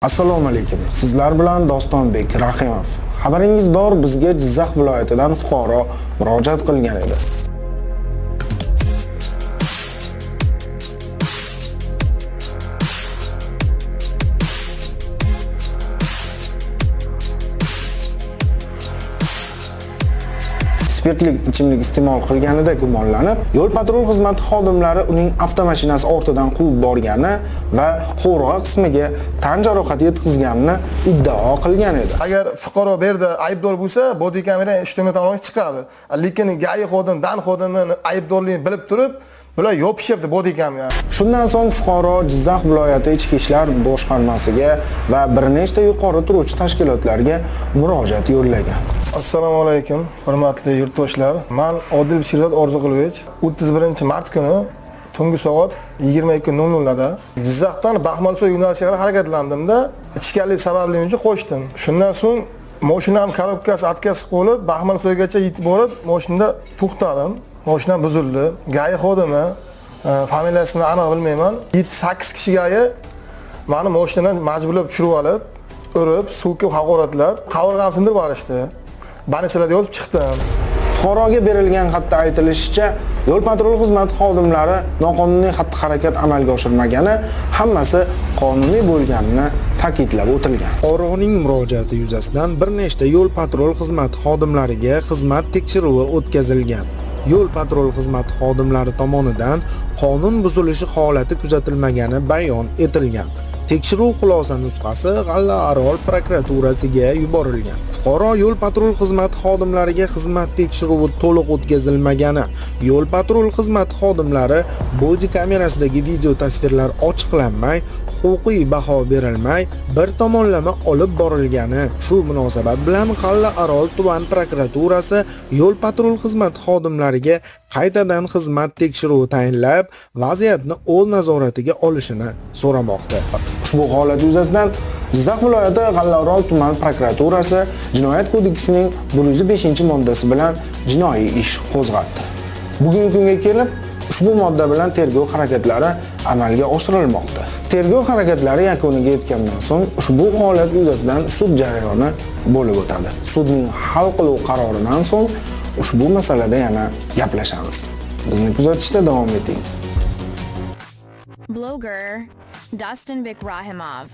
Assalomu alaykum. Sizlar bilan Dostonbek Rahimov. Xabaringiz bor, bizga Jizzax viloyatidan fuqaro murojaat qilgan edi. Spirtli ichimlik iste'mol qilganida gumonlanib, yo'l patrul xizmati xodimlari uning avtomashinasi ortidan quvib borgani va qo'rg'a qismiga tan jarohati yetkazganini iddao qilgan edi. Agar fuqaro bu yerda aybdor bo'lsa, body kamera ishtirok tomonidan chiqadi. Lekin GAI xodimi, dan xodimi aybdorligini bilib turib, bular yopishyapti body kamera. Shundan so'ng fuqaro Jizzax viloyati ichki ishlar boshqarmasiga va bir nechta yuqori turuvchi tashkilotlarga murojaat yo'llagan. Assalomu alaykum, hurmatli yurtdoshlar. Men Odil Shirat Orziqulovich 31-mart kuni tungi soat 22:00 da Jizzaxdan Baxmalsoy yo'nalishiga harakatlandimda, ichkarlik sababli uchun qo'shdim. Shundan so'ng mashinam korobkasi atkasi qo'lib Baxmalsoygacha yetib borib, mashinada to'xtadim. Mashina buzildi. GAI xodimi, familiyasini aniq bilmayman. 7-8 kishiga meni mashinadan majburlab tushirib olib, urib, suvga haqoratlab, qavurg'amni sindirib yuborishdi. Banisalarda yozib chiqdim. Fuqaroga berilgan xatda aytilishicha, yo'l patrul xizmati xodimlari noqonuniy xatti-harakat amalga oshirmagani, hammasi qonuniy bo'lganini ta'kidlab o'tilgan. Fuqaroning murojaati yuzasidan bir nechta yo'l patrul xizmati xodimlariga xizmat tekshiruvi o'tkazilgan. Yo'l patrul xizmati xodimlari tomonidan qonun buzilishi holati kuzatilmagani bayon etilgan. Tekshiruv xulosa nusxasi G'allaorol prokuraturasiga yuborilgan. Fuqaro yo'l patrul xizmati xodimlariga xizmat tekshiruvi to'liq o'tkazilmagani, yo'l patrul xizmati xodimlari body kamerasidagi video tasvirlar ochiqlanmay, huquqiy baho berilmay, bir tomonlama olib borilgani. Shu munosabat bilan G'allaorol tuman prokuraturasi yo'l patrul xizmati xodimlariga qaytadan xizmat tekshiruvi tayinlab, vaziyatni o'z nazoratiga olishini so'ramoqda. Ushbu holat yuzasidan Jizzax viloyati G'allaorol tuman prokuraturasi Jinoyat kodeksining 105-moddasi bilan jinoiy ish qo'zg'atdi. Bugungi kunga kelib ushbu modda bilan tergov harakatlari amalga oshirilmoqda. Tergov harakatlari yakuniga yetgandan so'ng ushbu holat yuzasidan sud jarayoni bo'lib o'tadi. Sudning hal qiluv qaroridan so'ng ushbu masalada yana gaplashamiz. Bizni kuzatishda davom eting. Blogger Dostonbek Rahimov.